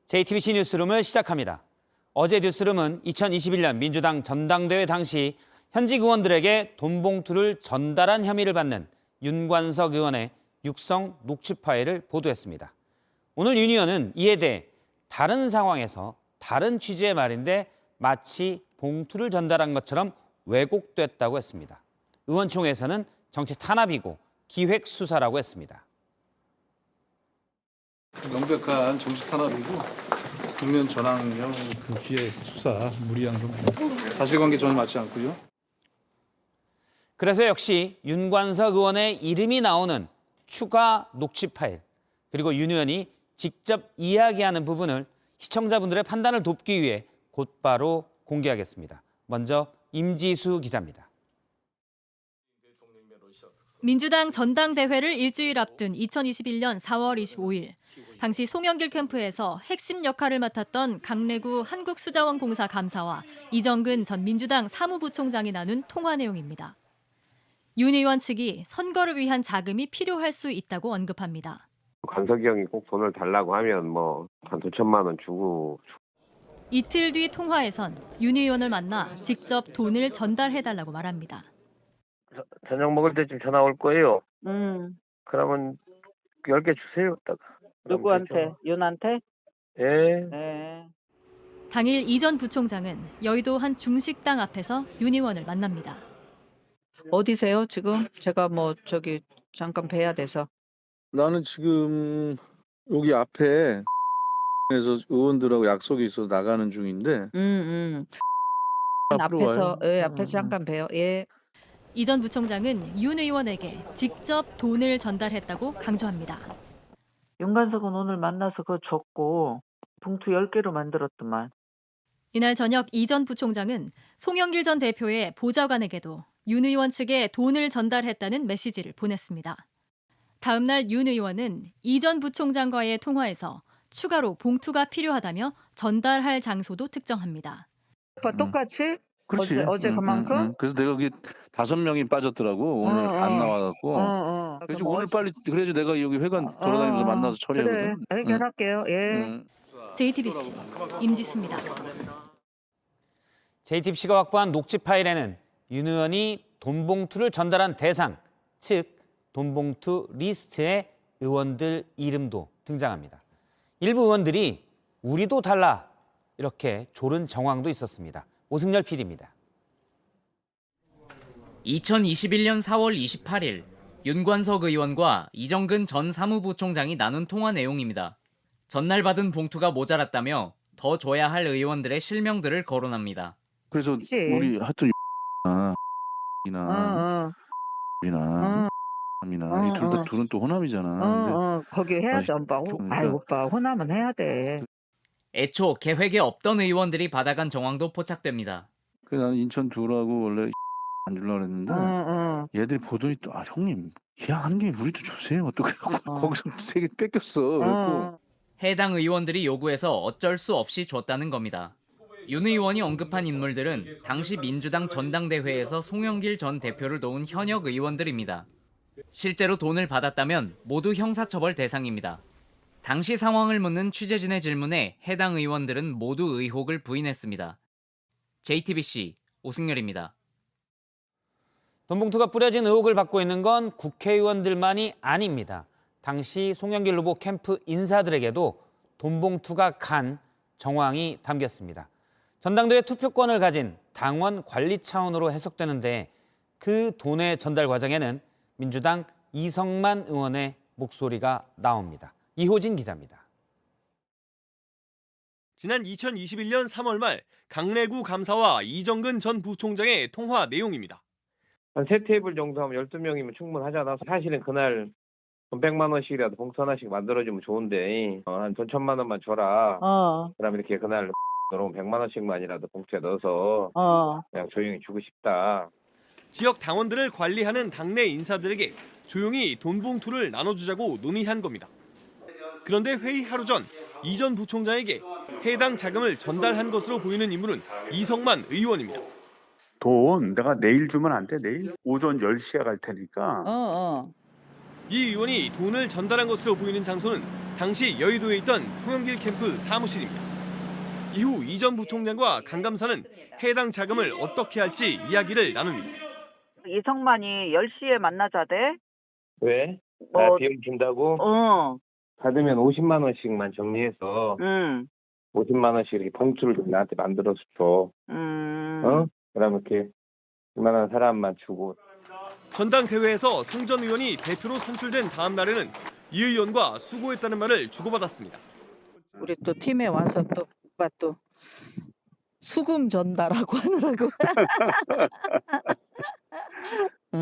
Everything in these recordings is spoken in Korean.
JTBC 뉴스룸을 시작합니다. 어제 뉴스룸은 2021년 민주당 전당대회 당시 현직 의원들에게 돈 봉투를 전달한 혐의를 받는 윤관석 의원의 육성 녹취 파일을 보도했습니다. 오늘 윤 의원은 이에 대해 다른 상황에서 다른 취지의 말인데 마치 봉투를 전달한 것처럼 왜곡됐다고 했습니다. 의원총회에서는 정치 탄압이고 기획 수사라고 했습니다. 명백한 정치 탄압이고 국면 전환형 그 기획 수사 무리한 겁니다. 사실관계 전혀 맞지 않고요. 그래서 역시 윤관석 의원의 이름이 나오는 추가 녹취 파일, 그리고 윤 의원이 직접 이야기하는 부분을 시청자분들의 판단을 돕기 위해 곧바로 공개하겠습니다. 먼저 임지수 기자입니다. 민주당 전당대회를 일주일 앞둔 2021년 4월 25일, 당시 송영길 캠프에서 핵심 역할을 맡았던 강래구 한국수자원공사 감사와 이정근 전 민주당 사무부총장이 나눈 통화 내용입니다. 윤 의원 측이 선거를 위한 자금이 필요할 수 있다고 언급합니다. 관석이 형이 꼭 돈을 달라고 하면 한 2천만 원 주고. 이틀 뒤 통화에선 윤 의원을 만나 직접 돈을 전달해달라고 말합니다. 저녁 먹을 때쯤 전화 올 거예요. 그러면 10개 주세요. 누구한테? 윤한테? 예. 네. 당일 이 전 부총장은 여의도 한 중식당 앞에서 윤 의원을 만납니다. 어디세요 지금? 제가 잠깐 뵈야 돼서. 나는 지금 여기 앞에 에서 의원들하고 약속이 있어서 나가는 중인데. 앞으로 앞에서 와요. 앞에서 잠깐 봬요. 예. 이 전 부총장은 윤 의원에게 직접 돈을 전달했다고 강조합니다. 윤관석은 오늘 만나서 그거 줬고 봉투 10개로 만들었더만. 이날 저녁 이 전 부총장은 송영길 전 대표의 보좌관에게도 윤 의원 측에 돈을 전달했다는 메시지를 보냈습니다. 다음 날 윤 의원은 이 전 부총장과의 통화에서 추가로 봉투가 필요하다며 전달할 장소도 특정합니다. 오빠 똑같이? 그렇지. 어제 그만큼? 그래서 내가 여기 5명이 빠졌더라고. 오늘 안 나와갖고. 그래서 오늘 빨리 그래야지 내가 여기 회관 돌아다니면서 만나서 처리하거든. 그래, 해결할게요. 예. JTBC 임지수입니다. JTBC가 확보한 녹취 파일에는 윤 의원이 돈 봉투를 전달한 대상, 즉 돈 봉투 리스트에 의원들 이름도 등장합니다. 일부 의원들이 우리도 달라 이렇게 조른 정황도 있었습니다. 오승열 PD입니다. 2021년 4월 28일 윤관석 의원과 이정근 전 사무부총장이 나눈 통화 내용입니다. 전날 받은 봉투가 모자랐다며 더 줘야 할 의원들의 실명들을 거론합니다. 그래서 그치. 우리 하여튼 이나 이나 이 둘은 또 호남이잖아. 거기 해야 돼, 오빠. 아이, 오빠, 호남은 해야 돼. 애초 계획에 없던 의원들이 받아간 정황도 포착됩니다. 그래서 나는 인천 두라고 원래 안 주려고 그랬는데 얘들이 보더니 또 형님 한 개 우리도 주세요. 또 그래갖고 거기서 3개 뺏겼어. 그래갖고 해당 의원들이 요구해서 어쩔 수 없이 줬다는 겁니다. 윤 의원이 언급한 인물들은 당시 민주당 전당대회에서 송영길 전 대표를 도운 현역 의원들입니다. 실제로 돈을 받았다면 모두 형사처벌 대상입니다. 당시 상황을 묻는 취재진의 질문에 해당 의원들은 모두 의혹을 부인했습니다. JTBC 오승열입니다. 돈 봉투가 뿌려진 의혹을 받고 있는 건 국회의원들만이 아닙니다. 당시 송영길 후보 캠프 인사들에게도 돈 봉투가 간 정황이 담겼습니다. 전당대회 투표권을 가진 당원 관리 차원으로 해석되는데 그 돈의 전달 과정에는 민주당 이성만 의원의 목소리가 나옵니다. 이호진 기자입니다. 지난 2021년 3월 말 강래구 감사와 이정근 전 부총장의 통화 내용입니다. 한 3테이블 정도 하면 12명이면 충분하잖아. 사실은 그날 돈 100만 원씩이라도 봉투 하나씩 만들어주면 좋은데 한 돈 1,000만 원만 줘라. 그러면 이렇게 그날 여러분 100만 원씩만이라도 봉투에 넣어서 그냥 조용히 주고 싶다. 지역 당원들을 관리하는 당내 인사들에게 조용히 돈 봉투를 나눠주자고 논의한 겁니다. 그런데 회의 하루 전 이 전 부총장에게 해당 자금을 전달한 것으로 보이는 인물은 이성만 의원입니다. 돈 내가 내일 주면 안 돼? 내일? 오전 10시에 갈 테니까 이 의원이 돈을 전달한 것으로 보이는 장소는 당시 여의도에 있던 송영길 캠프 사무실입니다. 이후 이 전 부총장과 강 감사는 해당 자금을 어떻게 할지 이야기를 나눕니다. 이성만이 10시에 만나자대. 왜? 뭐- 나 비용 준다고? 받으면 50만 원씩만 정리해서 50만 원씩 이렇게 봉투를 좀 나한테 만들어서 줘. 그러면 이렇게 이만한 사람만 주고. 전당대회에서 송 전 의원이 대표로 선출된 다음 날에는 이 의원과 수고했다는 말을 주고받았습니다. 우리 또 팀에 와서 또 오빠 또 수금 전달하고 하느라고.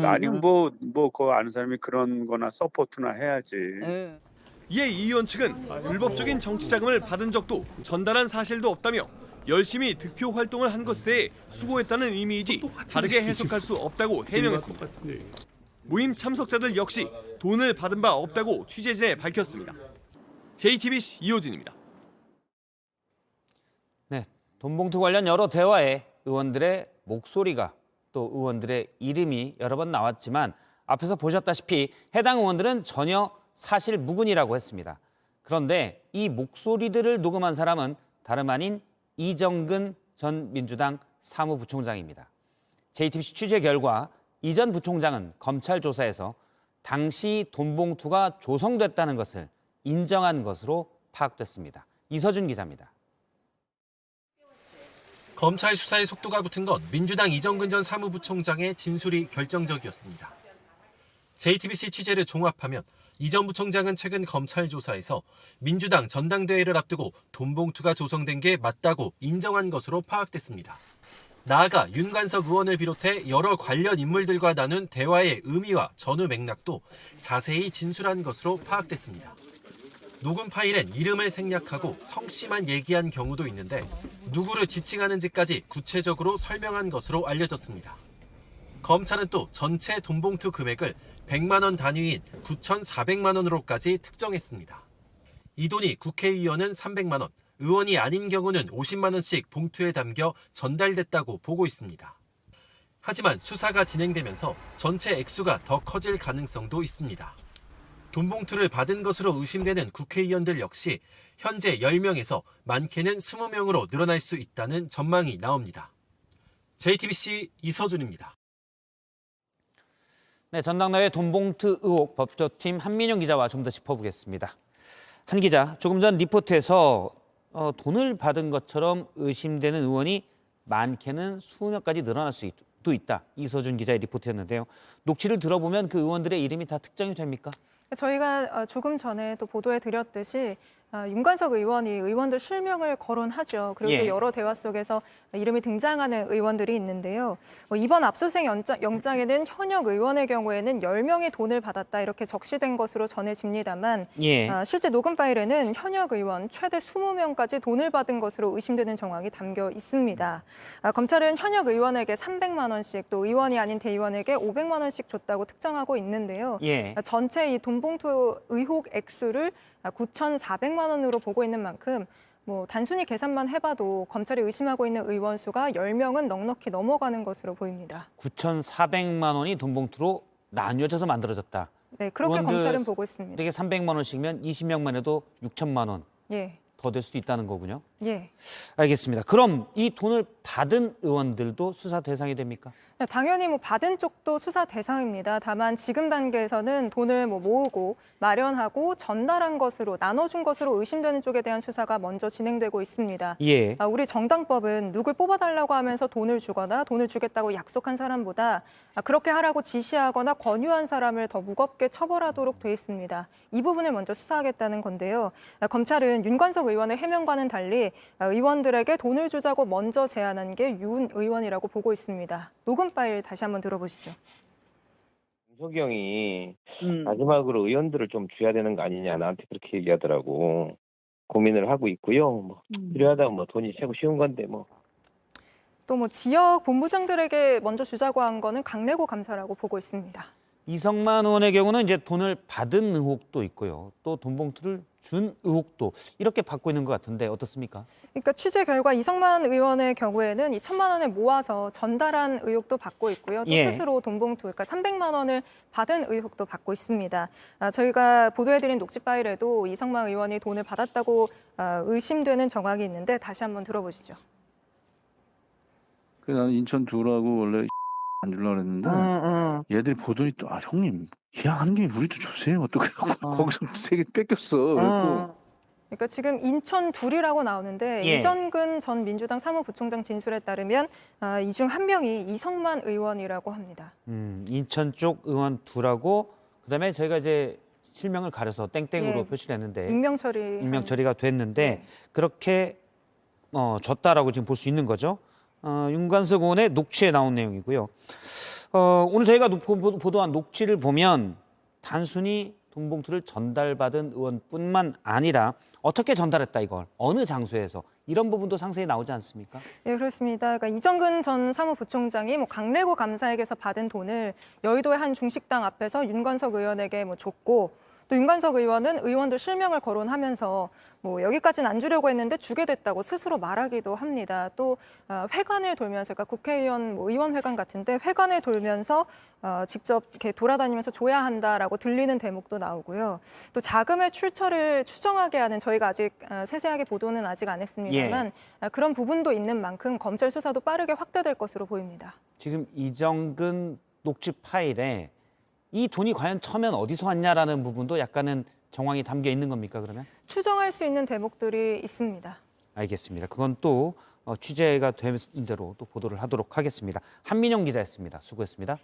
아니 뭐 그거 아는 사람이 그런 거나 서포트나 해야지. 응. 이에 이 의원 측은 불법적인 정치 자금을 받은 적도 전달한 사실도 없다며 열심히 득표 활동을 한 것에 대해 수고했다는 의미이지 다르게 해석할 수 없다고 해명했습니다. 모임 참석자들 역시 돈을 받은 바 없다고 취재진에 밝혔습니다. JTBC 이호진입니다. 네, 돈봉투 관련 여러 대화에 의원들의 목소리가 또 의원들의 이름이 여러 번 나왔지만 앞에서 보셨다시피 해당 의원들은 전혀 사실 무근이라고 했습니다. 그런데 이 목소리들을 녹음한 사람은 다름 아닌 이정근 전 민주당 사무부총장입니다. JTBC 취재 결과 이 전 부총장은 검찰 조사에서 당시 돈봉투가 조성됐다는 것을 인정한 것으로 파악됐습니다. 이서준 기자입니다. 검찰 수사의 속도가 붙은 건 민주당 이정근 전 사무부총장의 진술이 결정적이었습니다. JTBC 취재를 종합하면 이 전 부총장은 최근 검찰 조사에서 민주당 전당대회를 앞두고 돈봉투가 조성된 게 맞다고 인정한 것으로 파악됐습니다. 나아가 윤관석 의원을 비롯해 여러 관련 인물들과 나눈 대화의 의미와 전후 맥락도 자세히 진술한 것으로 파악됐습니다. 녹음 파일엔 이름을 생략하고 성씨만 얘기한 경우도 있는데 누구를 지칭하는지까지 구체적으로 설명한 것으로 알려졌습니다. 검찰은 또 전체 돈봉투 금액을 100만 원 단위인 9,400만 원으로까지 특정했습니다. 이 돈이 국회의원은 300만 원, 의원이 아닌 경우는 50만 원씩 봉투에 담겨 전달됐다고 보고 있습니다. 하지만 수사가 진행되면서 전체 액수가 더 커질 가능성도 있습니다. 돈봉투를 받은 것으로 의심되는 국회의원들 역시 현재 10명에서 많게는 20명으로 늘어날 수 있다는 전망이 나옵니다. JTBC 이서준입니다. 네, 전당대회 돈봉투 의혹 법조팀 한민영 기자와 좀 더 짚어보겠습니다. 한 기자, 조금 전 리포트에서 돈을 받은 것처럼 의심되는 의원이 많게는 수명까지 늘어날 수도 있다. 이서준 기자의 리포트였는데요. 녹취를 들어보면 그 의원들의 이름이 다 특정이 됩니까? 저희가 조금 전에 또 보도해 드렸듯이 윤관석 의원이 의원들 실명을 거론하죠. 그리고 또 여러 대화 속에서 이름이 등장하는 의원들이 있는데요. 이번 압수수색 영장에는 현역 의원의 경우에는 10명이 돈을 받았다 이렇게 적시된 것으로 전해집니다만 실제 녹음 파일에는 현역 의원 최대 20명까지 돈을 받은 것으로 의심되는 정황이 담겨 있습니다. 검찰은 현역 의원에게 300만 원씩 또 의원이 아닌 대의원에게 500만 원씩 줬다고 특정하고 있는데요. 전체 이 돈봉투 의혹 액수를 9,400만 원으로 보고 있는 만큼 단순히 계산만 해봐도 검찰이 의심하고 있는 의원 수가 10명은 넉넉히 넘어가는 것으로 보입니다. 9,400만 원이 돈봉투로 나뉘어져서 만들어졌다. 네, 그렇게 검찰은 보고 있습니다. 이게 300만 원씩면 20명만 해도 6천만 원. 더 될 수도 있다는 거군요. 알겠습니다. 그럼 이 돈을 받은 의원들도 수사 대상이 됩니까? 네, 당연히 받은 쪽도 수사 대상입니다. 다만 지금 단계에서는 돈을 모으고 마련하고 전달한 것으로 나눠준 것으로 의심되는 쪽에 대한 수사가 먼저 진행되고 있습니다. 우리 정당법은 누굴 뽑아달라고 하면서 돈을 주거나 돈을 주겠다고 약속한 사람보다 그렇게 하라고 지시하거나 권유한 사람을 더 무겁게 처벌하도록 돼 있습니다. 이 부분을 먼저 수사하겠다는 건데요. 검찰은 윤관석 의원의 해명과는 달리 의원들에게 돈을 주자고 먼저 제안한 게 윤 의원이라고 보고 있습니다. 녹음 파일 다시 한번 들어보시죠. 윤석이 형이 마지막으로 의원들을 좀 줘야 되는 거 아니냐 나한테 그렇게 얘기하더라고. 고민을 하고 있고요. 필요하다면 돈이 최고 쉬운 건데 또 지역 본부장들에게 먼저 주자고 한 거는 강래구 감사라고 보고 있습니다. 이성만 의원의 경우는 이제 돈을 받은 의혹도 있고요. 또 돈 봉투를 준 의혹도 이렇게 받고 있는 것 같은데 어떻습니까? 그러니까 취재 결과 이성만 의원의 경우에는 이 1,000만 원을 모아서 전달한 의혹도 받고 있고요. 또 예. 스스로 돈 봉투, 그러니까 300만 원을 받은 의혹도 받고 있습니다. 저희가 보도해드린 녹취 파일에도 이성만 의원이 돈을 받았다고 의심되는 정황이 있는데 다시 한번 들어보시죠. 그래서 나는 인천 두라고 원래 안 주려고 그랬는데 얘들이 보더니 또 형님 예약하는 게 우리도 주세요. 어떡해요. 거기서 3개 뺏겼어. 그래갖고 그러니까 지금 인천 둘이라고 나오는데 예. 이정근 전 민주당 사무부총장 진술에 따르면 이 중 한 명이 이성만 의원이라고 합니다. 인천 쪽 의원 2하고 그다음에 저희가 이제 실명을 가려서 땡땡으로 예. 표시를 했는데 익명 처리가 됐는데 네. 그렇게 줬다라고 지금 볼 수 있는 거죠. 윤관석 의원의 녹취에 나온 내용이고요. 오늘 저희가 보도한 녹취를 보면 단순히 돈 봉투를 전달받은 의원뿐만 아니라 어떻게 전달했다 이걸 어느 장소에서 이런 부분도 상세히 나오지 않습니까? 예, 그렇습니다. 그러니까 이정근 전 사무부총장이 강래구 감사에게서 받은 돈을 여의도의 한 중식당 앞에서 윤관석 의원에게 줬고 또 윤관석 의원은 의원들 실명을 거론하면서 여기까지는 안 주려고 했는데 주게 됐다고 스스로 말하기도 합니다. 또 회관을 돌면서 그러니까 국회의원 의원회관 같은데 회관을 돌면서 직접 이렇게 돌아다니면서 줘야 한다라고 들리는 대목도 나오고요. 또 자금의 출처를 추정하게 하는 저희가 아직 세세하게 보도는 아직 안 했습니다만 그런 부분도 있는 만큼 검찰 수사도 빠르게 확대될 것으로 보입니다. 지금 이정근 녹취 파일에 이 돈이 과연 처음엔 어디서 왔냐라는 부분도 약간은 정황이 담겨 있는 겁니까 그러면? 추정할 수 있는 대목들이 있습니다. 알겠습니다. 그건 또 취재가 되는 대로 또 보도를 하도록 하겠습니다. 한민영 기자였습니다. 수고했습니다.